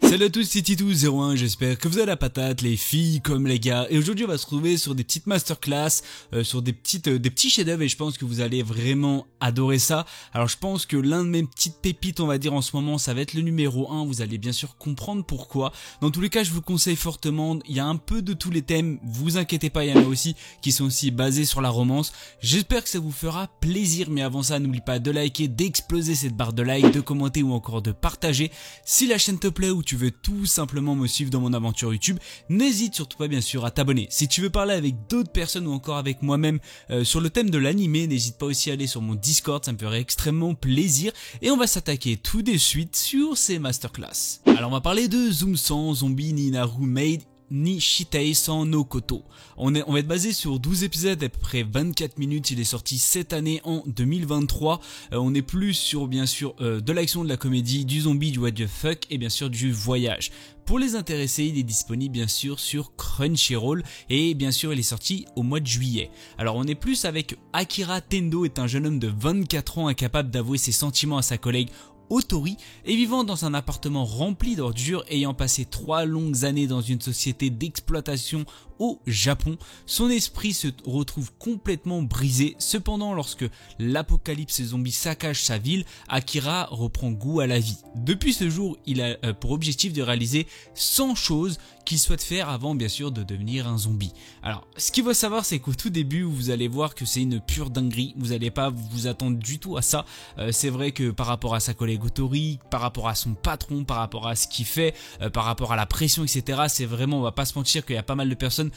Salut à tous, c'est Titou01, j'espère que vous avez la patate, les filles comme les gars. Et aujourd'hui on va se retrouver sur des petites masterclass, sur des petits chefs-d'œuvre, et je pense que vous allez vraiment adorer ça. Alors je pense que l'un de mes petites pépites, on va dire en ce moment, ça va être le numéro 1, vous allez bien sûr comprendre pourquoi. Dans tous les cas, je vous conseille fortement, il y a un peu de tous les thèmes, vous inquiétez pas, il y en a aussi qui sont aussi basés sur la romance. J'espère que ça vous fera plaisir, mais avant ça, n'oublie pas de liker, d'exploser cette barre de like, de commenter ou encore de partager. Si la chaîne te plaît ou tu veux tout simplement me suivre dans mon aventure YouTube, n'hésite surtout pas bien sûr à t'abonner. Si tu veux parler avec d'autres personnes ou encore avec moi-même sur le thème de l'animé, n'hésite pas aussi à aller sur mon Discord, ça me ferait extrêmement plaisir. Et on va s'attaquer tout de suite sur ces masterclass. Alors on va parler de Zoom sans Zombie ni Naru Maid ni Shitei sans no Koto. On va être basé sur 12 épisodes à peu près 24 minutes, il est sorti cette année en 2023. On est plus sur bien sûr de l'action, de la comédie, du zombie, du what the fuck et bien sûr du voyage. Pour les intéressés, il est disponible bien sûr sur Crunchyroll et bien sûr il est sorti au mois de juillet. Alors on est plus avec Akira Tendo, est un jeune homme de 24 ans incapable d'avouer ses sentiments à sa collègue Otori, et vivant dans un appartement rempli d'ordures, ayant passé 3 longues années dans une société d'exploitation au Japon, son esprit se retrouve complètement brisé. Cependant, lorsque l'apocalypse zombie saccage sa ville, Akira reprend goût à la vie. Depuis ce jour, il a pour objectif de réaliser 100 choses qu'il souhaite faire avant bien sûr de devenir un zombie. Alors, ce qu'il faut savoir, c'est qu'au tout début, vous allez voir que c'est une pure dinguerie, vous n'allez pas vous attendre du tout à ça. C'est vrai que par rapport à sa collègue Otori, par rapport à son patron, par rapport à ce qu'il fait, par rapport à la pression, etc., c'est vraiment, on va pas se mentir qu'il y a pas mal de personnes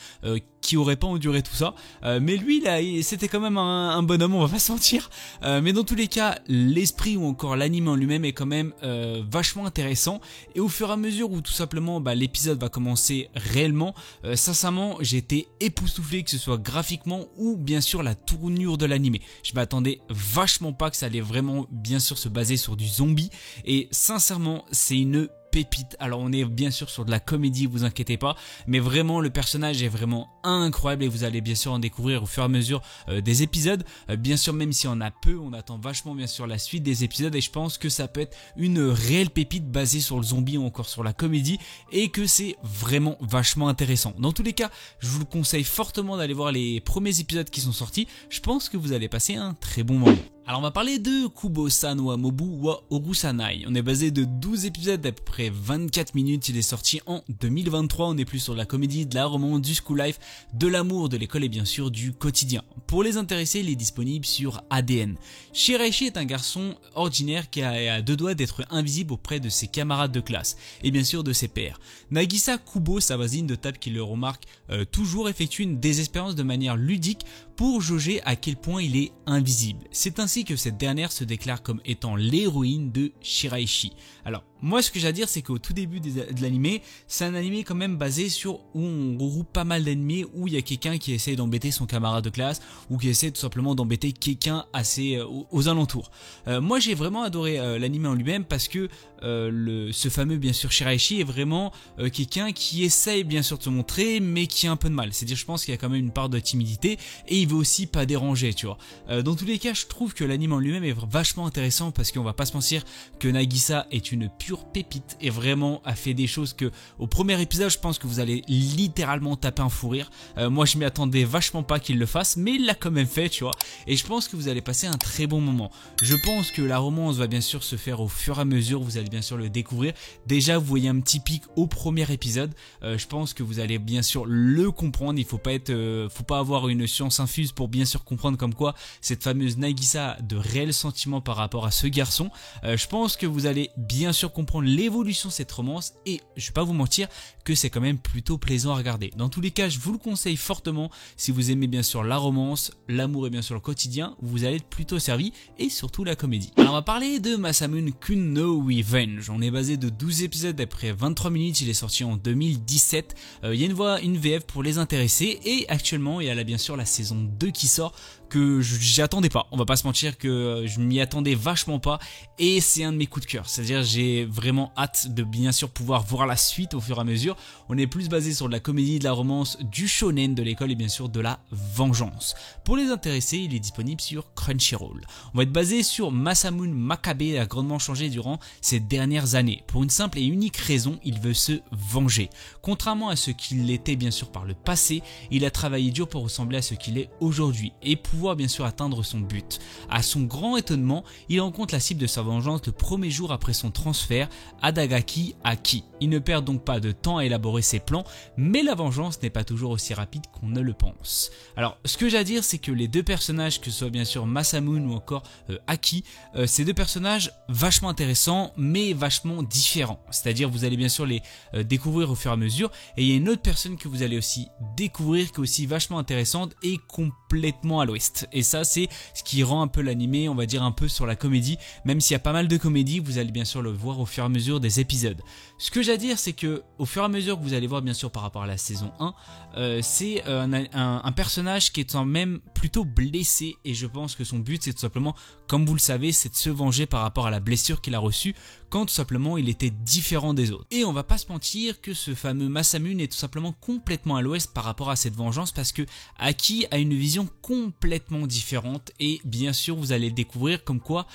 qui auraient pas enduré tout ça, mais lui là c'était quand même un bonhomme, on va pas se mentir, mais dans tous les cas l'esprit ou encore l'anime en lui-même est quand même vachement intéressant, et au fur et à mesure où tout simplement l'épisode va commencer réellement, sincèrement j'ai été époustouflé, que ce soit graphiquement ou bien sûr la tournure de l'animé. Je m'attendais vachement pas que ça allait vraiment bien sûr se baser sur du zombie, et sincèrement c'est une pépite. Alors on est bien sûr sur de la comédie, vous inquiétez pas, mais vraiment le personnage est vraiment incroyable et vous allez bien sûr en découvrir au fur et à mesure des épisodes. Bien sûr, même si on a peu, on attend vachement bien sûr la suite des épisodes, et je pense que ça peut être une réelle pépite basée sur le zombie ou encore sur la comédie, et que c'est vraiment vachement intéressant. Dans tous les cas, je vous le conseille fortement d'aller voir les premiers épisodes qui sont sortis, je pense que vous allez passer un très bon moment. Alors on va parler de Kubo-san wa Mobu wa Orusanai. On est basé de 12 épisodes d'à peu près 24 minutes, il est sorti en 2023, on est plus sur de la comédie, de la romance, du school life, de l'amour, de l'école et bien sûr du quotidien. Pour les intéressés, il est disponible sur ADN. Shiraishi est un garçon ordinaire qui a à deux doigts d'être invisible auprès de ses camarades de classe et bien sûr de ses pairs. Nagisa Kubo, sa voisine de table qui le remarque toujours, effectue une désespérance de manière ludique pour jauger à quel point il est invisible. C'est ainsi que cette dernière se déclare comme étant l'héroïne de Shiraishi. Alors moi ce que j'ai à dire, c'est qu'au tout début de l'animé, c'est un animé quand même basé sur où on regroupe pas mal d'ennemis, où il y a quelqu'un qui essaie d'embêter son camarade de classe ou qui essaie tout simplement d'embêter quelqu'un aux alentours. Moi j'ai vraiment adoré l'animé en lui-même, parce que ce fameux bien sûr Shiraishi est vraiment quelqu'un qui essaye bien sûr de se montrer, mais qui a un peu de mal. C'est-à-dire, je pense qu'il y a quand même une part de timidité et il veut aussi pas déranger, tu vois. Dans tous les cas, je trouve que l'anime en lui-même est vachement intéressant, parce qu'on va pas se mentir que Nagisa est une pure pépite et vraiment a fait des choses que au premier épisode je pense que vous allez littéralement taper un fou rire. Moi je m'y attendais vachement pas qu'il le fasse, mais il l'a quand même fait, tu vois, et je pense que vous allez passer un très bon moment. Je pense que la romance va bien sûr se faire au fur et à mesure, vous allez bien sûr le découvrir. Déjà vous voyez un petit pic au premier épisode, je pense que vous allez bien sûr le comprendre. Il faut pas avoir une science infuse pour bien sûr comprendre comme quoi cette fameuse Nagisa a de réels sentiments par rapport à ce garçon. Je pense que vous allez bien sûr comprendre l'évolution de cette romance, et je vais pas vous mentir que c'est quand même plutôt plaisant à regarder. Dans tous les cas, je vous le conseille fortement. Si vous aimez bien sûr la romance, l'amour et bien sûr le quotidien, vous allez être plutôt servi, et surtout la comédie. Alors on va parler de Masamune Kun no Revenge. On est basé de 12 épisodes après 23 minutes, il est sorti en 2017. Il y a une VF pour les intéressés, et actuellement il y a là bien sûr la saison 2 qui sort, que j'y attendais pas. On va pas se mentir que je m'y attendais vachement pas, et c'est un de mes coups de cœur. C'est-à-dire j'ai vraiment hâte de bien sûr pouvoir voir la suite au fur et à mesure. On est plus basé sur de la comédie, de la romance, du shonen, de l'école et bien sûr de la vengeance. Pour les intéressés, il est disponible sur Crunchyroll. On va être basé sur Masamune Makabe, a grandement changé durant ces dernières années. Pour une simple et unique raison, il veut se venger. Contrairement à ce qu'il était bien sûr par le passé, il a travaillé dur pour ressembler à ce qu'il est aujourd'hui et pouvoir bien sûr atteindre son but. À son grand étonnement, il rencontre la cible de sa vengeance le premier jour après son transfert, Adagaki Aki. Il ne perd donc pas de temps à élaborer ses plans, mais la vengeance n'est pas toujours aussi rapide qu'on ne le pense. Alors, ce que j'ai à dire, c'est que les deux personnages, que ce soit bien sûr Masamune ou encore Aki, ces deux personnages vachement intéressants, mais vachement différents. C'est-à-dire, vous allez bien sûr les découvrir au fur et à mesure, et il y a une autre personne que vous allez aussi découvrir, qui est aussi vachement intéressante et complètement à l'ouest. Et ça, c'est ce qui rend un peu l'animé, on va dire un peu sur la comédie, même s'il y a pas mal de comédie, vous allez bien sûr le voir au fur et à mesure des épisodes. Ce que j'ai à dire, c'est que au fur et à mesure que vous allez voir bien sûr par rapport à la saison 1, c'est un personnage qui est quand même plutôt blessé, et je pense que son but c'est tout simplement, comme vous le savez, c'est de se venger par rapport à la blessure qu'il a reçue quand tout simplement il était différent des autres. Et on va pas se mentir que ce fameux Masamune est tout simplement complètement à l'ouest par rapport à cette vengeance, parce que Aki a une vision complètement différente, et bien sûr vous allez découvrir comme quoi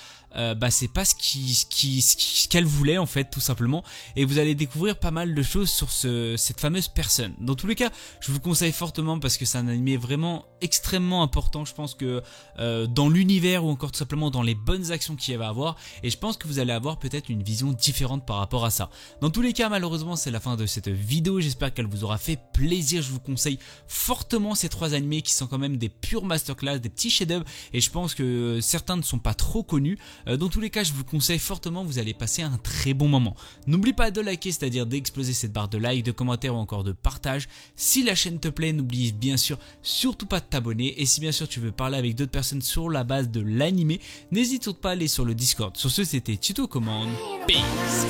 c'est pas ce qu'elle voulait en fait tout simplement, et vous allez découvrir pas mal de choses sur cette fameuse personne. Dans tous les cas, je vous conseille fortement parce que c'est un animé vraiment extrêmement important, je pense que dans l'univers ou encore tout simplement dans les bonnes actions qu'il va avoir, et je pense que vous allez avoir peut-être une vision différente par rapport à ça. Dans tous les cas, malheureusement c'est la fin de cette vidéo, j'espère qu'elle vous aura fait plaisir. Je vous conseille fortement ces trois animés qui sont quand même des pures masterclass, des petits chefs-d'œuvre, et je pense que certains ne sont pas trop connus. Dans tous les cas, je vous conseille fortement, vous allez passer un très bon moment. N'oublie pas de liker, c'est-à-dire d'exploser cette barre de like, de commentaires ou encore de partage. Si la chaîne te plaît, n'oublie bien sûr surtout pas de t'abonner, et si bien sûr tu veux parler avec d'autres personnes sur la base de l'animé, n'hésite surtout pas à aller sur le Discord. Sur ce, c'était Tuto Commande. Peace.